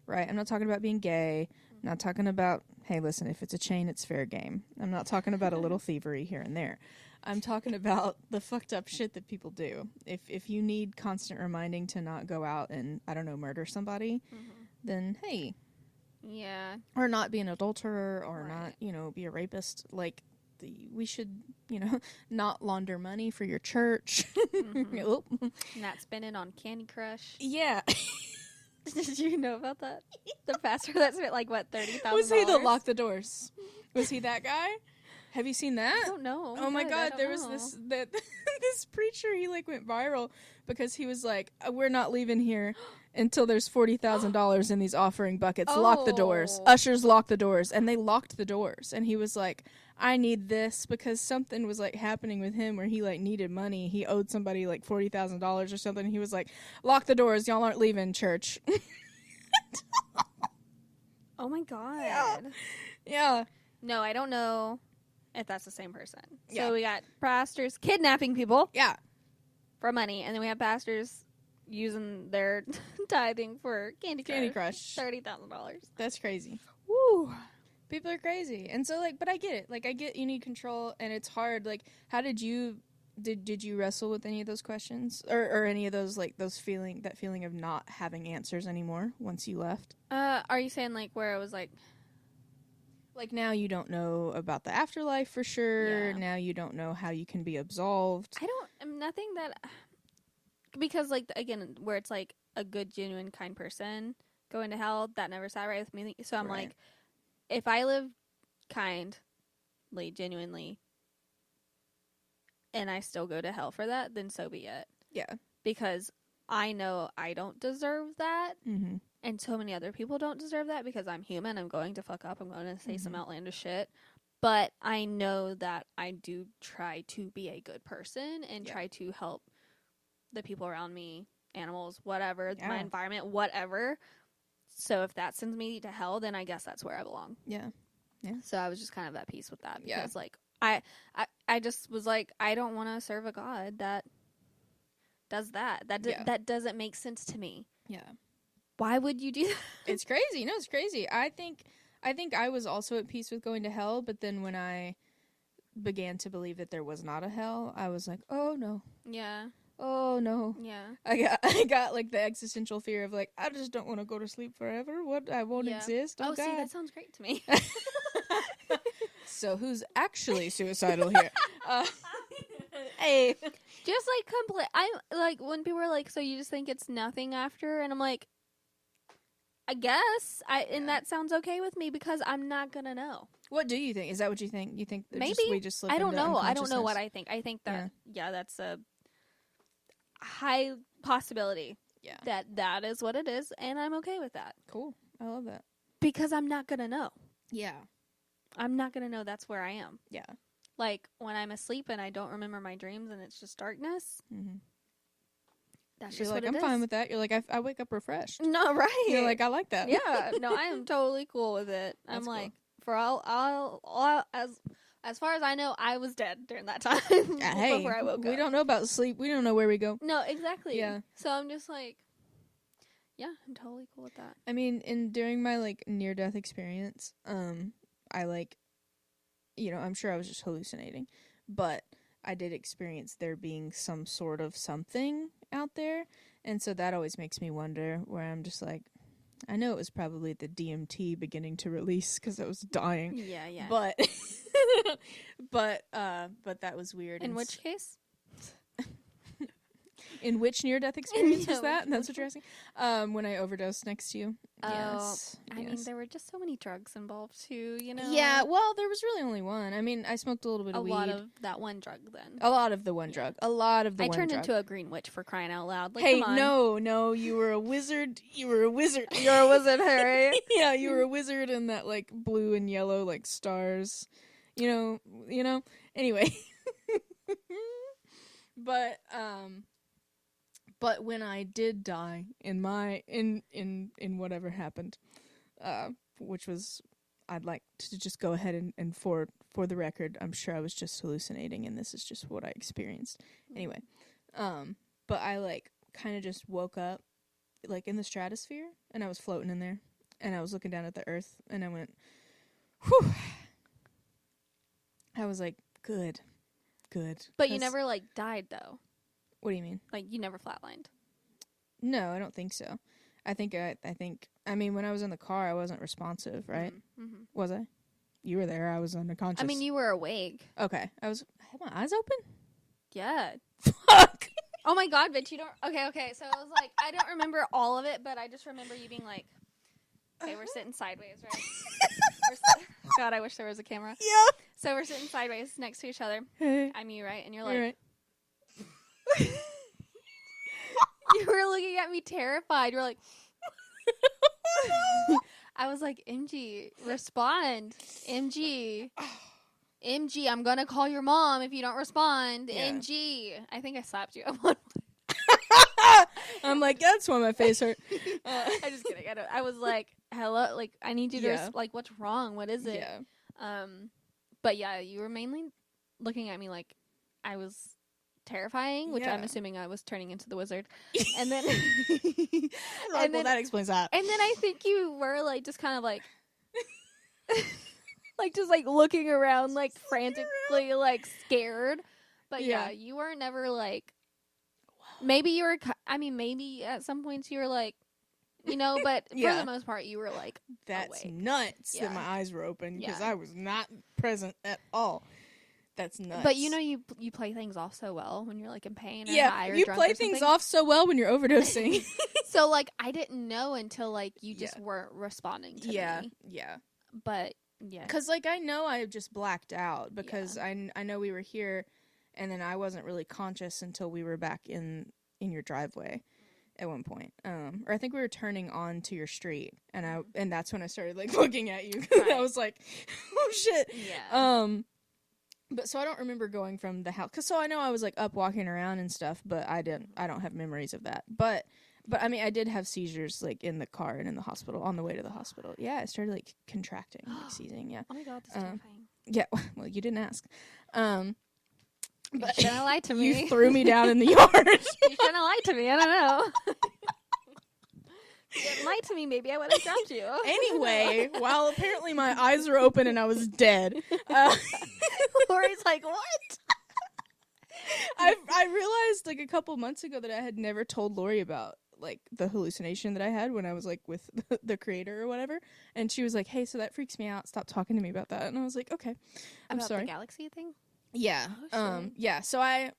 right? I'm not talking about being gay. I'm not talking about, hey, listen, if it's a chain, it's fair game. I'm not talking about a little thievery here and there. I'm talking about the fucked up shit that people do. If you need constant reminding to not go out and, I don't know, murder somebody, then hey. Yeah. Or not be an adulterer or not, be a rapist. Like, we should, not launder money for your church. Not spending on Candy Crush. Yeah. Did you know about that? The pastor that spent, like, what, $30,000? Was he the lock the doors? Was he that guy? Have you seen that? I don't know. Oh my God, there was this this preacher, he like went viral because he was like, we're not leaving here until there's $40,000 in these offering buckets. Lock the doors. Ushers lock the doors. And they locked the doors. And he was like, I need this because something was like happening with him where he like needed money. He owed somebody like $40,000 or something. He was like, lock the doors. Y'all aren't leaving church. Oh my God. Yeah. No, I don't know if that's the same person. Yeah. So we got pastors kidnapping people. Yeah. For money. And then we have pastors using their tithing for Candy Crush. $30,000. That's crazy. Woo. People are crazy. And so, like, but I get it. Like, I get you need control, and it's hard. Like, how did you wrestle with any of those questions? Or any of those, like, that feeling of not having answers anymore once you left? Are you saying, like, where it was, like now you don't know about the afterlife for sure. Yeah. Now you don't know how you can be absolved. Nothing that, because, like, again, where it's, like, a good, genuine, kind person going to hell, that never sat right with me. So I'm like, if I live kindly, genuinely, and I still go to hell for that, then so be it. Yeah. Because I know I don't deserve that. Mm-hmm. And so many other people don't deserve that because I'm human. I'm going to fuck up. I'm going to say some outlandish shit. But I know that I do try to be a good person and try to help the people around me, animals, whatever, my environment, whatever. So if that sends me to hell, then I guess that's where I belong. Yeah. Yeah. So I was just kind of at peace with that because, like, I just was like, I don't want to serve a God that does that. That doesn't make sense to me. Yeah. Why would you do that? It's crazy. No, it's crazy. I think I was also at peace with going to hell, but then when I began to believe that there was not a hell, I was like, oh no. Yeah. Oh no. Yeah. I got like the existential fear of like, I just don't want to go to sleep forever. What? I won't exist. Oh, God. See, that sounds great to me. So who's actually suicidal here? Hey. Just like I'm like when people are like, so you just think it's nothing after, and I'm like, I guess and that sounds okay with me because I'm not gonna know. What do you think? Is that what you think? You think that Maybe we just slip I don't into know. I don't know unconsciousness? what I think. I think that that's a high possibility. Yeah. That is what it is, and I'm okay with that. Cool. I love that. Because I'm not gonna know. Yeah. I'm not gonna know that's where I am. Yeah. Like when I'm asleep and I don't remember my dreams and it's just darkness. Mm-hmm. That's You're just like, what it I'm is. fine with that. You're like, I wake up refreshed. No, right? You're like, I like that. Yeah. No, I am totally cool with it. I'm That's like, for all as far as I know, I was dead during that time before I woke up. We don't know about sleep. We don't know where we go. No, exactly. Yeah. So I'm just like, yeah, I'm totally cool with that. I mean, during my like near death experience, I like, I'm sure I was just hallucinating, but I did experience there being some sort of something out there, and so that always makes me wonder. Where I'm just like, I know it was probably the DMT beginning to release because I was dying. Yeah, yeah. But, but that was weird. In which case? In which near-death experience was No, that? That's what you're asking? When I overdosed next to you? Yes. I mean, there were just so many drugs involved, too, you know? Yeah, well, there was really only one. I mean, I smoked a little bit of weed. A lot of that one drug, then. A lot of the one drug. A lot of the one drug. I turned into a green witch for crying out loud. Like, hey, come on. no, you were a wizard. You were a wizard. You're a wizard, Harry. Yeah, you were a wizard in that, like, blue and yellow, like, stars. You know? Anyway. But when I did die in whatever happened, which was, I'd like to just go ahead and for the record, I'm sure I was just hallucinating and this is just what I experienced. Anyway, but I like kind of just woke up like in the stratosphere and I was floating in there and I was looking down at the earth and I went, whew. I was like, good. But you never, like, died, though. What do you mean? Like, you never flatlined. No, I don't think so. I think, I mean, when I was in the car, I wasn't responsive, right? Mm-hmm. Was I? You were there. I was unconscious. I mean, you were awake. Okay. I had my eyes open? Yeah. Fuck! Oh my god, bitch, you don't... Okay, so it was like, I don't remember all of it, but I just remember you being like, okay, we're sitting sideways, right? God, I wish there was a camera. Yeah. So we're sitting sideways next to each other. Hey. I'm you, right? And you're like... Right. You were looking at me terrified. You were like... I was like, MG, respond. MG, I'm gonna call your mom if you don't respond. Yeah. MG. I think I slapped you at one point. I'm like, that's why my face hurt. I'm just kidding. I was like, hello, like, I need you to, like, what's wrong? What is it? Yeah. But yeah, you were mainly looking at me like I was terrifying, which I'm assuming I was turning into the wizard. And then, well, that explains that. And then I think you were like, just kind of like, like, just like looking around, like frantically, like scared. But yeah, you were never like, maybe you were, maybe at some points you were like, you know, but for the most part, you were like, that's awake. nuts that my eyes were open because I was not present at all. That's nuts. But you know, you play things off so well when you're like in pain or high or you drunk play or things something. off so well when you're overdosing. So like, I didn't know until like you just weren't responding to me. Yeah. But yeah, because like I know I just blacked out because I know we were here, and then I wasn't really conscious until we were back in your driveway. At one point, or I think we were turning on to your street, and that's when I started like looking at you. I was like, "Oh shit!" Yeah. But so I don't remember going from the house, so I know I was like up walking around and stuff, but I don't have memories of that. But I mean, I did have seizures like in the car and in the hospital on the way to the hospital. Yeah, I started like contracting, like seizing. Yeah. Oh my god, that's terrifying. Yeah. Well, you didn't ask. You shouldn't have lied to me. You threw me down in the yard. You shouldn't have lied to me. I don't know. If you didn't lie to me, maybe I would have dropped you. Anyway, while apparently my eyes were open and I was dead, Lori's like, what? I realized like a couple months ago that I had never told Lori about like the hallucination that I had when I was like with the creator or whatever, and she was like, "Hey, so that freaks me out. Stop talking to me about that." And I was like, "Okay, I'm about sorry." The galaxy thing? Yeah. Oh, shit. Yeah. So I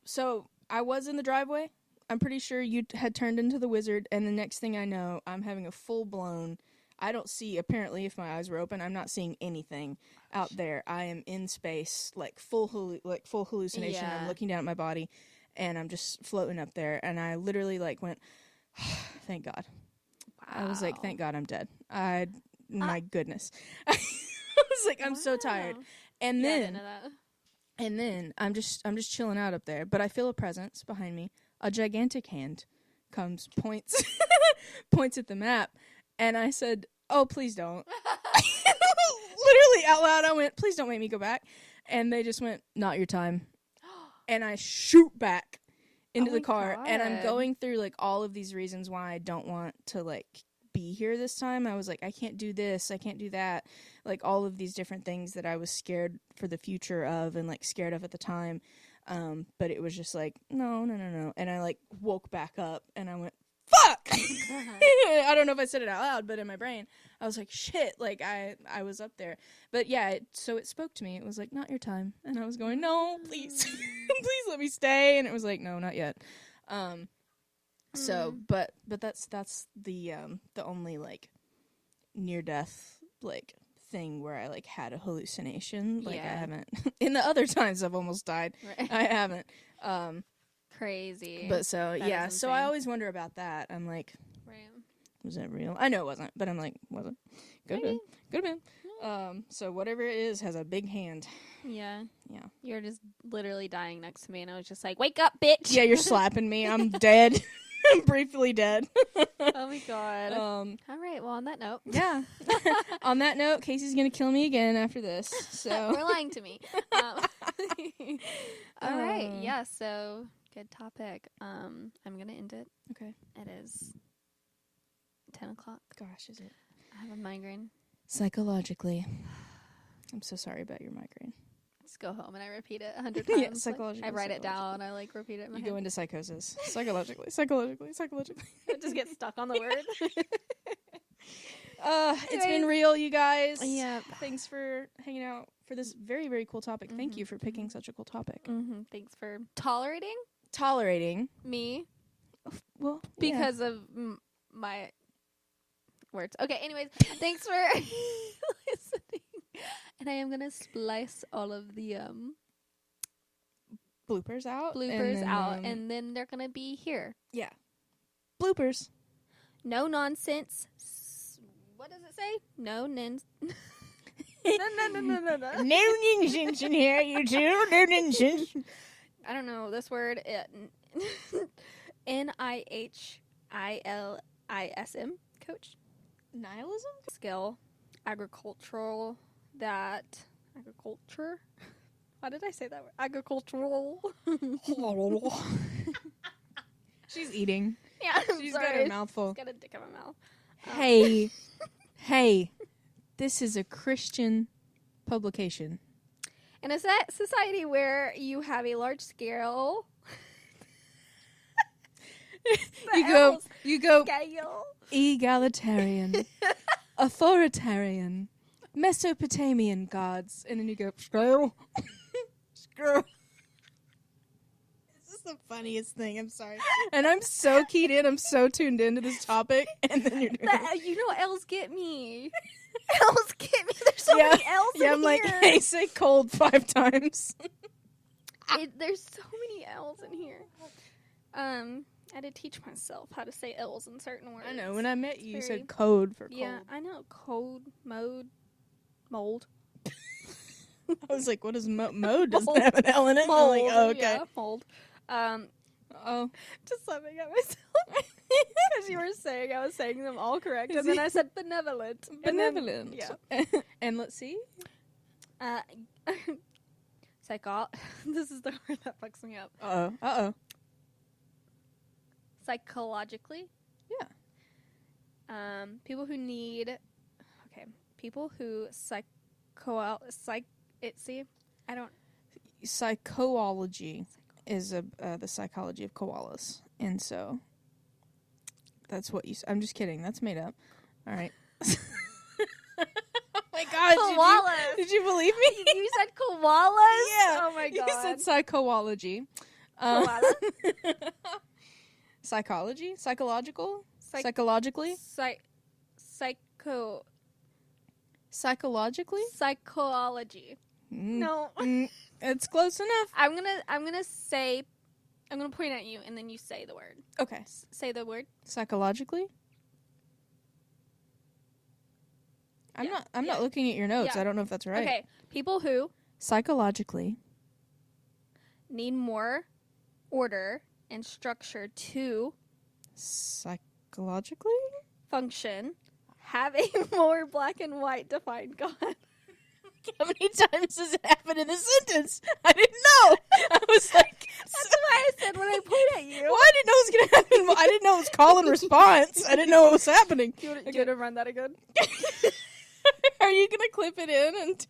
was in the driveway. I'm pretty sure you had turned into the wizard, and the next thing I know, I'm having a full blown. I don't see. Apparently, if my eyes were open, I'm not seeing anything out there. I am in space, like full hallucination. I'm Yeah. looking down at my body, and I'm just floating up there. And I literally like went, "Thank God." I was like, "Thank God I'm dead." My goodness. I was like, I'm so tired. Wow. And Yeah, I then. didn't know that. And then I'm just chilling out up there, but I feel a presence behind me. A gigantic hand comes, points at the map, and I said, "Oh, please don't." Literally out loud, I went, "Please don't make me go back." And they just went, "Not your time." And I shoot back into Oh the my car, and I'm God. going through like all of these reasons why I don't want to like be here this time. I was like, I can't do this, I can't do that, like all of these different things that I was scared for the future of and like scared of at the time. But it was just like, no, and I like woke back up and I went, fuck. I don't know if I said it out loud, but in my brain I was like, shit, like I was up there. But yeah, so it spoke to me. It was like, not your time. And I was going, no, please. Please let me stay. And it was like, no, not yet. So, but that's the only like near death like thing where I like had a hallucination. Like I Yeah. haven't in the other times I've almost died. Right. I haven't. Crazy. But so That yeah, is so I insane. always wonder about that. I'm like, Right. was it real? I know it wasn't, but I'm like, was it? Could have been. So whatever it is has a big hand. Yeah. Yeah. You're just literally dying next to me, and I was just like, wake up, bitch. Yeah, you're slapping me. I'm dead. I'm briefly dead. Oh my God. All right. Well, on that note. Yeah. On that note, Kasey's gonna kill me again after this. So You're lying to me. All right. Yeah. So good topic. I'm gonna end it. Okay. It is 10 o'clock. Gosh, is it? I have a migraine. Psychologically. I'm so sorry about your migraine. Just go home and I repeat it 100 times. Yeah, Like, psychologically. I write it down. I like repeat it in my You head. go into psychosis. Psychologically. I just get stuck on the word. It's been real, you guys. Yeah. Thanks for hanging out for this very, very cool topic. Thank you for picking such a cool topic. Thanks for tolerating Tolerating. me Well, because of my words. Okay, anyways, thanks for listening. And I am going to splice all of the bloopers out. bloopers then, out, and then they're going to be here. yeah. Bloopers. No nonsense. What does it say? No nins. No. No nonsense in here, you two. No nonsense. I don't know this word. NIHILISM. Coach. Nihilism? Skill. Agricultural. Agriculture. Why did I say that word? Agricultural. She's eating. Yeah, She's sorry. got her mouth full. Got a dick in my mouth. Hey, this is a Christian publication. In a society where you have a large scale, You go scale. egalitarian, authoritarian, Mesopotamian gods, and then you go scroll. This is the funniest thing. I'm sorry, and I'm so keyed in. I'm so tuned into this topic, and then you're doing. You know, L's get me. L's get me. There's so many L's in yeah, I'm like, here. hey, say cold 5 times. There's so many L's in here. I had to teach myself how to say L's in certain words. I know. When I met you, you very- said code for cold. Yeah, I know. Code, mode, mold. I was like, what is mode? Doesn't have an L in it. I'm Mold. like, oh, okay. Yeah, mold. Oh. Just laughing at myself. As you were saying, I was saying them all correct. And then I said benevolent. Benevolent. And then, And let's see. yeah. This is the word that fucks me up. Uh-oh. Psychologically. Yeah. People who need. Okay. People who Psychoology is the psychology of koalas. And so that's what you... I'm just kidding. That's made up. All right. my god. Koalas. Did you believe me? You said koalas? Yeah. Oh my god. You said psychology. Koala? Psychology? Psychological? Psych- Psychologically? Psychologically? Psychology. No. It's close enough. I'm gonna point at you and then you say the word. Okay. Say the word. Psychologically? I'm not looking at your notes. Yeah. I don't know if that's right. Okay. People who Psychologically. need more order and structure to Psychologically? function, have a more black and white defined God. How many times does it happen in a sentence? I didn't know. I was like, That's why I said when I point at you. well, I didn't know it was going to happen. I didn't know it was call and response. I didn't know what was happening. Do you want to run that again? Are you going to clip it in? And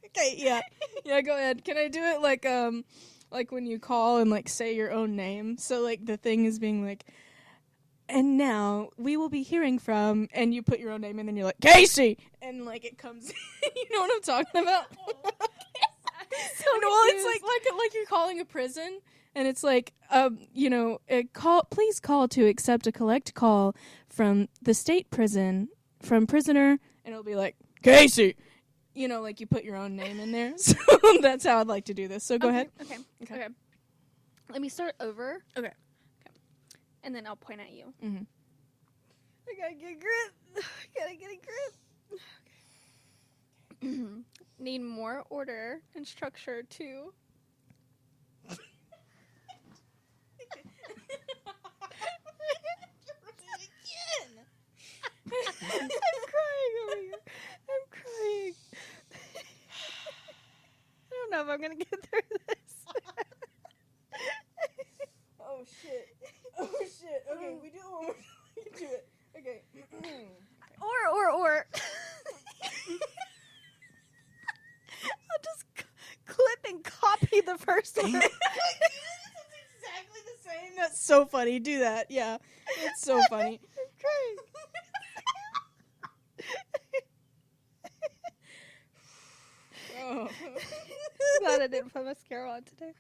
okay, yeah. Yeah, go ahead. Can I do it like when you call and like say your own name? So like the thing is being like, and now we will be hearing from, and you put your own name in, and you're like, Kasey! And like it comes, you know what I'm talking about? It's like you're calling a prison, and it's like, please call to accept a collect call from the state prison, from prisoner, and it'll be like, Kasey! You know, like you put your own name in there. So that's how I'd like to do this. So go ahead. Okay. Let me start over. Okay. And then I'll point at you. Mm-hmm. I gotta get grip. Gotta get a grip. Need more order and structure too. I'm crying over here. I'm crying. I don't know if I'm gonna get through this. Oh shit. Okay, we do it one more time. We can do it. Okay. Or. I'll just clip and copy the first one. That's exactly the same. That's so funny. Do that. Yeah. It's so funny. I'm crying. Oh. Glad I didn't put mascara on today.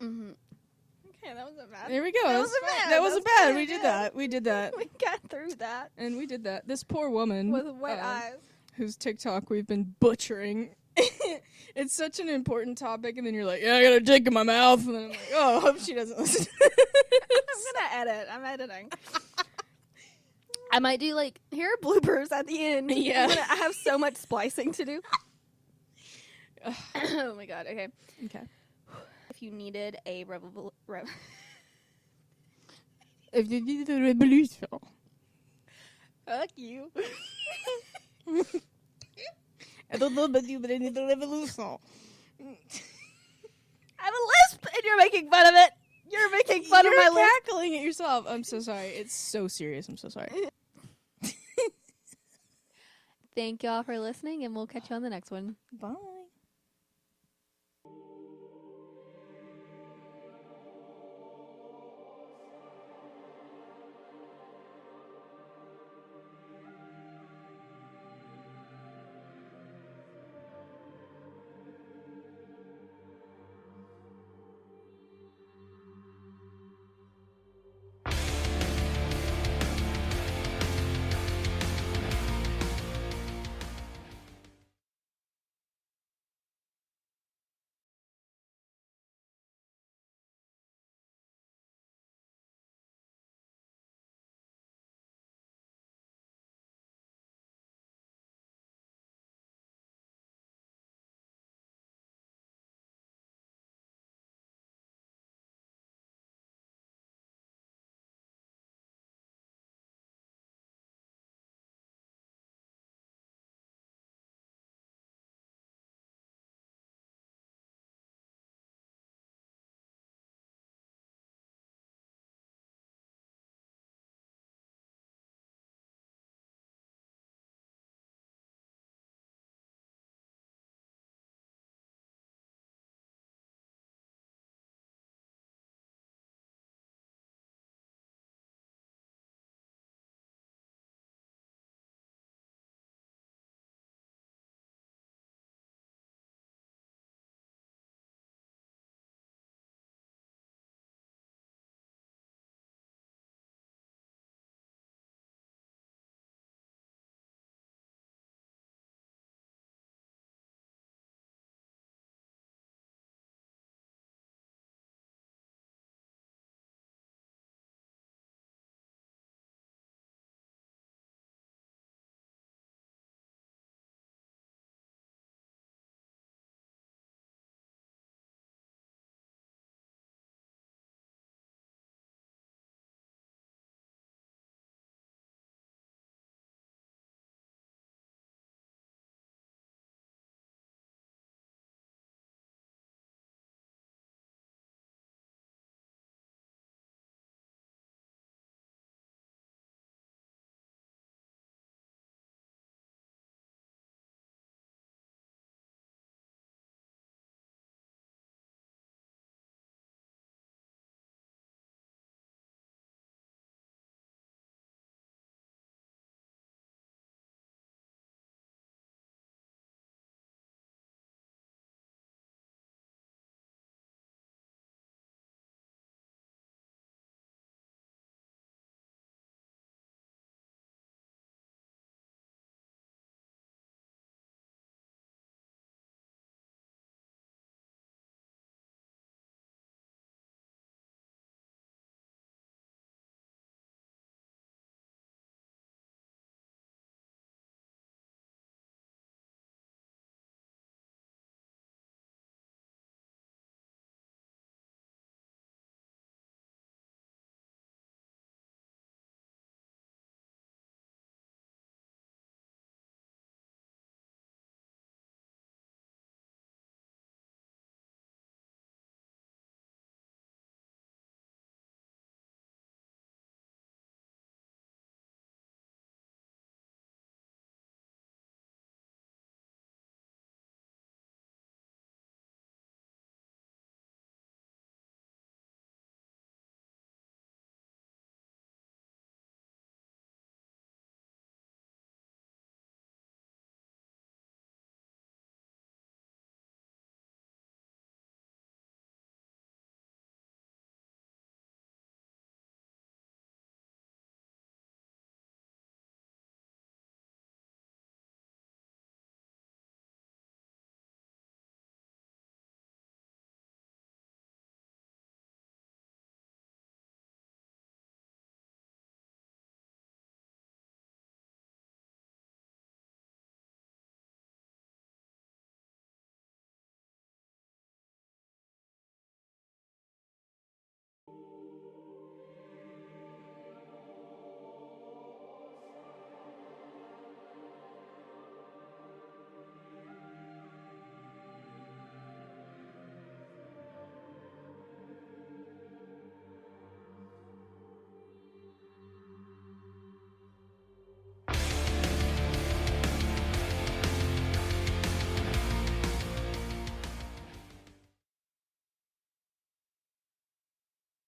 Okay, that wasn't bad. There we go. That wasn't bad. That wasn't bad. We good. did that. We did that. We got through that And we did that. This poor woman with wet eyes. whose TikTok we've been butchering. It's such an important topic, and then you're like, yeah, I got a dick in my mouth, and then I'm like, oh, I hope she doesn't listen. I'm gonna edit. I'm editing. I might do like, here are bloopers at the end. Yeah. I have so much splicing to do. Oh my god. Okay. Okay. If you needed a If you did a revolution. fuck you. I don't know about you, but I need a revolution. I have a lisp, and you're making fun of it. You're making fun of my You're lisp. cackling at yourself. I'm so sorry. It's so serious. I'm so sorry. Thank y'all for listening, and we'll catch you on the next one. Bye.